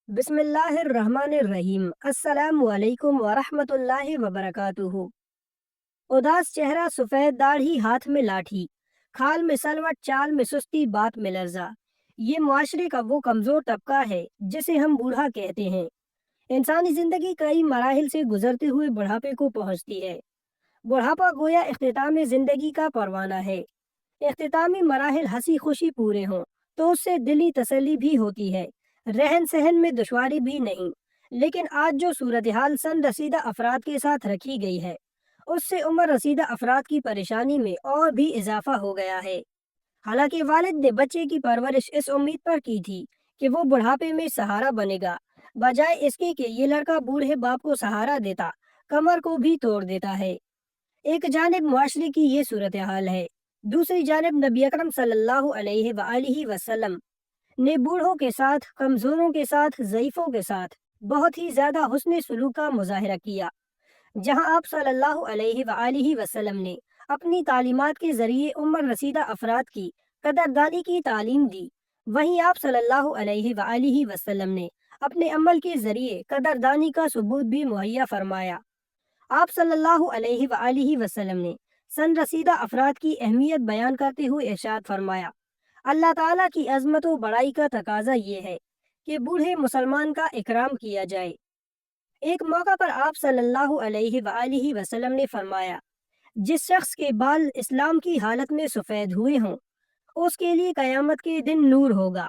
बिस्मिल्लाहिर्रहमानिर्रहीम। अस्सलामु अलैकुम वरहमतुल्लाहि वबरकातुहू। उदास चेहरा सफ़ेद दाढ़ी हाथ में लाठी, खाल में सलवट चाल में सुस्ती बात में लर्जा। ये मुआशरे का वो कमज़ोर तबका है जिसे हम बूढ़ा कहते हैं। इंसानी ज़िंदगी कई मराहिल से गुजरते हुए बुढ़ापे को पहुँचती है। बुढ़ापा गोया इख्तिताम ज़िंदगी का परवाना है। इख्तितामी मराहिल हंसी खुशी पूरे हों तो उससे दिली तसल्ली भी होती है, रहन सहन में दुश्वारी भी नहीं। लेकिन आज जो सूरत हाल सन रसीदा अफराद के साथ रखी गई है, उससे उम्र रसीदा अफराद की परेशानी में और भी इजाफा हो गया है। हालांकि वालिद ने बच्चे की परवरिश इस उम्मीद पर की थी कि वो बुढ़ापे में सहारा बनेगा, बजाय इसके कि ये लड़का बूढ़े बाप को सहारा देता, कमर को भी तोड़ देता है। एक जानिब मुआशरे की ये सूरत हाल है, दूसरी जानिब नबी अकरम सल्लल्लाहु अलैहि वआलिहि वसल्लम ने बूढ़ों के साथ, कमजोरों के साथ, ज़ईफ़ों के साथ बहुत ही ज्यादा हुस्न सलूक का मुजाहिरा किया। जहां आप सल्लल्लाहु अलैहि वआलिहि वसल्लम ने अपनी तालीमात के जरिए उम्र रसीदा अफराद की कदरदानी की तालीम दी, वहीं आप सल्लल्लाहु अलैहि वआलिहि वसल्लम ने अपने अमल के जरिए कदरदानी का सबूत भी मुहैया फरमाया। आप सल्लल्लाहु अलैहि वआलिहि वसल्लम ने सन रसीदा अफराद की अहमियत बयान करते हुए इरशाद फरमाया, अल्लाह ताला की अजमत व बड़ाई का तकाजा ये है कि बूढ़े मुसलमान का इकराम किया जाए। एक मौका पर आप सल्लल्लाहु अलैहि वआलिहि वसल्लम ने फरमाया, जिस शख्स के बाल इस्लाम की हालत में सफ़ेद हुए हों, उसके लिए कयामत के दिन नूर होगा।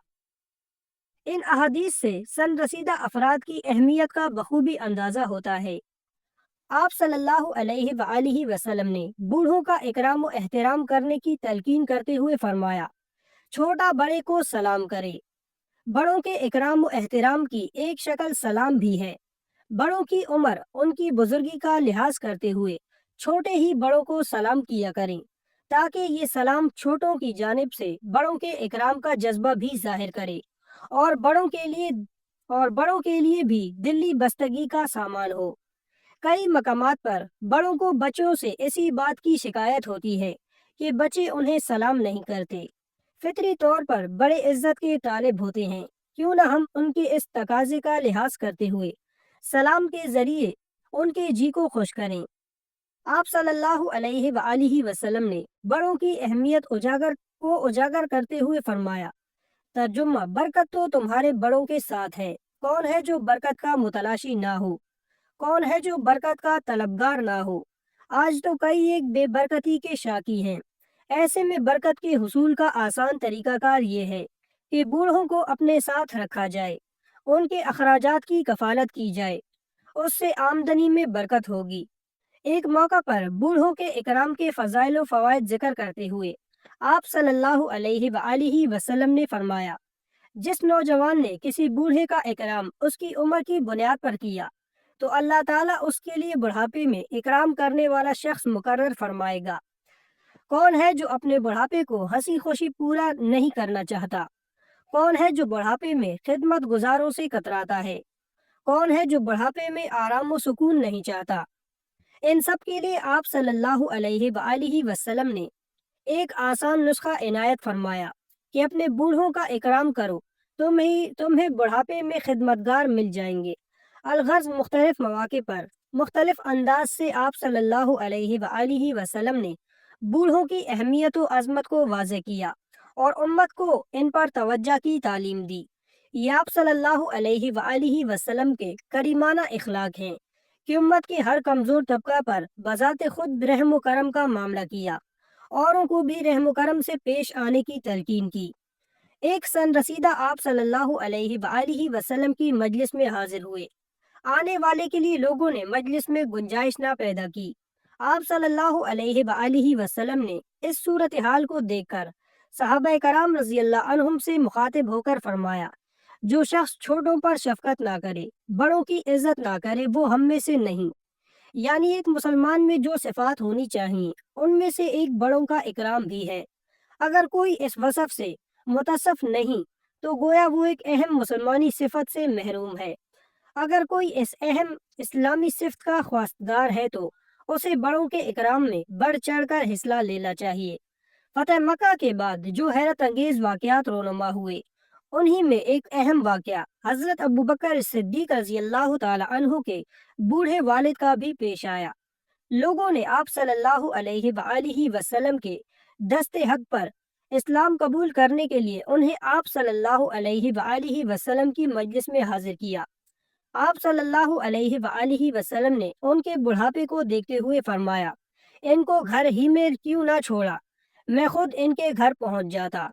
इन अहादीस से सन रसीदा अफराद की अहमियत का बखूबी अंदाज़ा होता है। आप सल्लल्लाहु अलैहि वआलिहि वसल्लम ने बूढ़ों का इकराम व एहतराम करने की तलकीन करते हुए फरमाया, छोटा बड़े को सलाम करे। बड़ों के इकराम व एहतराम की एक शक्ल सलाम भी है। बड़ों की उम्र, उनकी बुजुर्गी का लिहाज करते हुए छोटे ही बड़ों को सलाम किया करें, ताकि ये सलाम छोटों की जानिब से बड़ों के इकराम का जज्बा भी जाहिर करे और बड़ों के लिए भी दिली बस्तगी का सामान हो। कई मकामात पर बड़ों को बच्चों से इसी बात की शिकायत होती है कि बच्चे उन्हें सलाम नहीं करते। फितरी तौर पर बड़े इज्जत के तालिब होते हैं, क्यों न हम उनके इस तकाजे का लिहाज करते हुए सलाम के जरिए उनके जी को खुश करें। आप सल्लल्लाहु अलैहि वआलिहि वसल्लम ने बड़ों की अहमियत उजागर करते हुए फरमाया, तर्जुमा, बरकत तो तुम्हारे बड़ों के साथ है। कौन है जो बरकत का मुतलाशी ना हो? कौन है जो बरकत का तलबगार ना हो? आज तो कई एक बेबरकती के शाकी हैं। ऐसे में बरकत के हुसूल का आसान तरीकाकार ये है कि बूढ़ों को अपने साथ रखा जाए, उनके अखराजात की कफालत की जाए, उससे आमदनी में बरकत होगी। एक मौका पर बूढ़ों के इकराम के फ़ज़ाइल व फ़वाइद जिक्र करते हुए आप सल्लल्लाहु अलैहि वआलिहि वसल्लम ने फरमाया, जिस नौजवान ने किसी बूढ़े का इकराम उसकी उम्र की बुनियाद पर किया, तो अल्लाह ताला उसके लिए बुढ़ापे में इकराम करने वाला शख्स मुकर्रर फरमाएगा। कौन है जो अपने बुढ़ापे को हंसी खुशी पूरा नहीं करना चाहता? कौन है जो बुढ़ापे में खिदमत गुजारों से कतराता है? कौन है जो बुढ़ापे में आराम व सुकून नहीं चाहता? इन सब के लिए आप सल्लल्लाहु अलैहि वआलिहि वसल्लम ने एक आसान नुस्खा इनायत फरमाया कि अपने बूढ़ों का इकराम करो, तुम्हें बुढ़ापे में खिदमतगार मिल जाएंगे। अलगर्ज मुख्तलिफ मौके पर मुख्तलिफ अंदाज से आप सल्लल्लाहु अलैहि वआलिहि वसल्लम ने बूढ़ों की अहमियत व अजमत को वाज़े किया और उम्मत को इन पर तवज्जो की तालीम दी। ये आप सल्लल्लाहु अलैहि वआलिहि वसल्लम के करीमाना इखलाक हैं कि उम्मत के हर कमज़ोर तबका पर बज़ाते खुद रहम व करम का मामला किया, औरों को भी रहम व करम से पेश आने की तलकीन की। एक सन रसीदा आप सल्लल्लाहु अलैहि वआलिहि वसल्लम की मजलिस में हाजिर हुए। आने वाले के लिए लोगों ने मजलिस में गुंजाइश ना पैदा की। आप सल्लल्लाहु अलैहि वआलिहि वसल्लम ने इस सूरत हाल को देखकर सहाबा कराम रज़ी अल्लाह अन्हुम से मुखातिब होकर फरमाया, जो शख्स छोटों पर शफकत ना करे, बड़ों की इज्जत ना करे, वो हम में से नहीं। यानी एक मुसलमान में जो सिफात होनी चाहिए, उनमें से एक बड़ों का इकराम भी है। अगर कोई इस वसफ से मुतसफ नहीं, तो गोया वो एक अहम मुसलमानी सिफत से महरूम है। अगर कोई इस अहम इस्लामी सिफत का ख्वास्तगार है, तो उसे बड़ों के इकराम में बढ़ चढ़ कर हिस्सा लेना चाहिए। फतेह मक्का के बाद जो हैरत अंगेज वाकयात रोनुमा हुए, انہی میں ایک اہم واقعہ حضرت ابوبکر صدیق رضی اللہ تعالی عنہ کے بوڑھے والد کا بھی پیش آیا۔ لوگوں نے آپ صلی اللہ علیہ وآلہ وسلم کے دست حق پر اسلام قبول کرنے کے لیے انہیں آپ صلی اللہ علیہ وآلہ وسلم کی مجلس میں حاضر کیا۔ آپ صلی اللہ علیہ وآلہ وسلم نے ان کے بڑھاپے کو دیکھتے ہوئے فرمایا، ان کو گھر ہی میں کیوں نہ چھوڑا، میں خود ان کے گھر پہنچ جاتا۔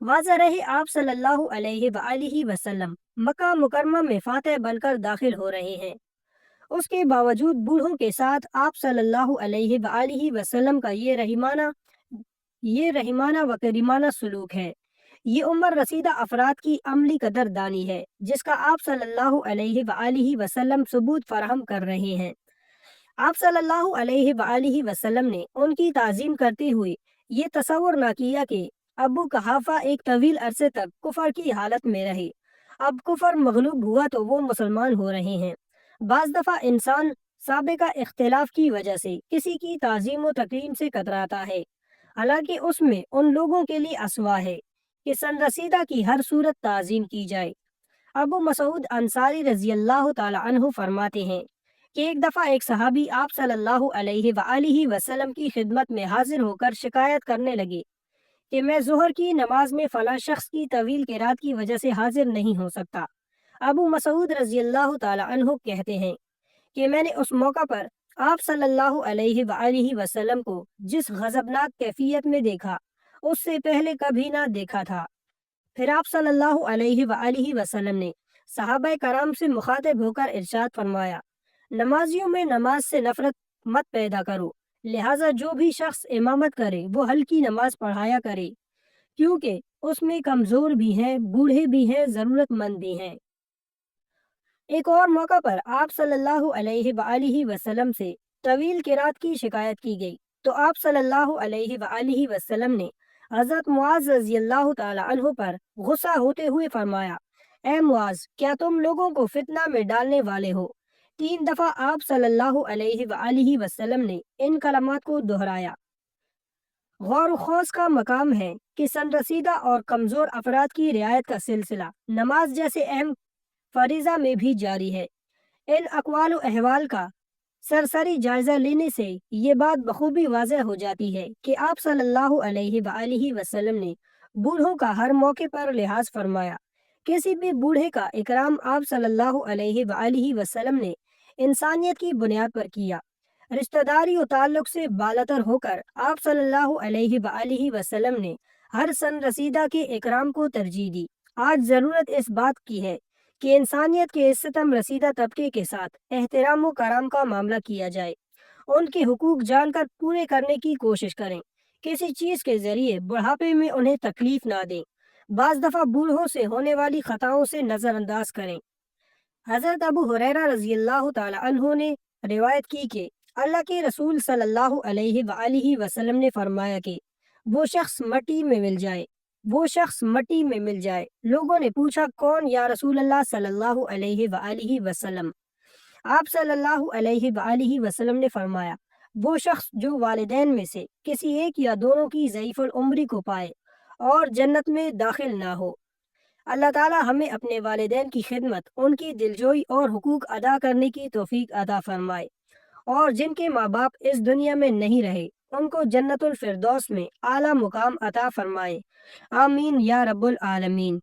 واضح رہے آپ صلی اللہ علیہ وآلہ وسلم مکہ مکرمہ میں فاتح بن کر داخل ہو رہے ہیں، اس کے باوجود بوڑھوں کے ساتھ آپ صلی اللہ علیہ وآلہ وسلم کا یہ رحمانہ و کریمانہ سلوک ہے۔ یہ عمر رسیدہ افراد کی عملی قدر دانی ہے جس کا آپ صلی اللہ علیہ وآلہ وسلم ثبوت فراہم کر رہے ہیں۔ آپ صلی اللہ علیہ وآلہ وسلم نے ان کی تعظیم کرتے ہوئے یہ تصور نہ کیا کہ ابو قحافہ ایک طویل عرصے تک کفر کی حالت میں رہے، اب کفر مغلوب ہوا تو وہ مسلمان ہو رہے ہیں۔ بعض دفعہ انسان سابقہ اختلاف کی وجہ سے کسی کی تعظیم و تکریم سے کتراتا ہے، حالانکہ اس میں ان لوگوں کے لیے اسوا ہے کہ سن رسیدہ کی ہر صورت تعظیم کی جائے۔ ابو مسعود انصاری رضی اللہ تعالی عنہ فرماتے ہیں کہ ایک دفعہ ایک صحابی آپ صلی اللہ علیہ وآلہ وسلم کی خدمت میں حاضر ہو کر شکایت کرنے لگے کہ میں ظہر کی نماز میں فلاں شخص کی طویل قرات کی وجہ سے حاضر نہیں ہو سکتا۔ ابو مسعود رضی اللہ تعالی عنہ کہتے ہیں کہ میں نے اس موقع پر آپ صلی اللہ علیہ وآلہ وسلم کو جس غضبناک کیفیت میں دیکھا اس سے پہلے کبھی نہ دیکھا تھا۔ پھر آپ صلی اللہ علیہ وآلہ وسلم نے صحابہ کرام سے مخاطب ہو کر ارشاد فرمایا، نمازیوں میں نماز سے نفرت مت پیدا کرو، لہٰذا جو بھی شخص امامت کرے وہ ہلکی نماز پڑھایا کرے، کیونکہ اس میں کمزور بھی ہیں، بوڑھے بھی ہیں، ضرورت مند بھی ہیں۔ ایک اور موقع پر آپ صلی اللہ علیہ وآلہ وسلم سے طویل قرات کی شکایت کی گئی تو آپ صلی اللہ علیہ وآلہ وسلم نے حضرت معاذ رضی اللہ تعالی عنہ پر غصہ ہوتے ہوئے فرمایا، اے معاذ، کیا تم لوگوں کو فتنہ میں ڈالنے والے ہو؟ 3 دفعہ آپ صلی اللہ علیہ وآلہ وسلم نے ان کلمات کو دہرایا۔ غور و خوض کا مقام ہے کہ سن رسیدہ اور کمزور افراد کی رعایت کا سلسلہ نماز جیسے اہم فریضہ میں بھی جاری ہے۔ ان اقوال و احوال کا سرسری جائزہ لینے سے یہ بات بخوبی واضح ہو جاتی ہے کہ آپ صلی اللہ علیہ وآلہ وسلم نے بوڑھوں کا ہر موقع پر لحاظ فرمایا۔ کسی بھی بوڑھے کا اکرام آپ صلی اللہ علیہ وآلہ وسلم نے انسانیت کی بنیاد پر کیا۔ رشتہ داری و تعلق سے بالاتر ہو کر آپ صلی اللہ علیہ وآلہ وسلم نے ہر سن رسیدہ کے اکرام کو ترجیح دی۔ آج ضرورت اس بات کی ہے کہ انسانیت کے اس ستم رسیدہ طبقے کے ساتھ احترام و کرم کا معاملہ کیا جائے، ان کے حقوق جان کر پورے کرنے کی کوشش کریں، کسی چیز کے ذریعے بڑھاپے میں انہیں تکلیف نہ دیں، بعض دفعہ بوڑھوں سے ہونے والی خطاؤں سے نظر انداز کریں۔ حضرت ابو ہریرہ رضی اللہ تعالی عنہ نے روایت کی کہ اللہ کے رسول صلی اللہ علیہ وآلہ وسلم نے فرمایا کہ وہ شخص مٹی میں مل جائے۔ لوگوں نے پوچھا، کون یا رسول اللہ صلی اللہ علیہ وآلہ وسلم؟ آپ صلی اللہ علیہ وآلہ وسلم نے فرمایا، وہ شخص جو والدین میں سے کسی ایک یا دونوں کی ضعیف العمری کو پائے اور جنت میں داخل نہ ہو۔ اللہ تعالی ہمیں اپنے والدین کی خدمت، ان کی دلجوئی اور حقوق ادا کرنے کی توفیق عطا فرمائے، اور جن کے ماں باپ اس دنیا میں نہیں رہے ان کو جنت الفردوس میں اعلیٰ مقام عطا فرمائے۔ آمین یا رب العالمین۔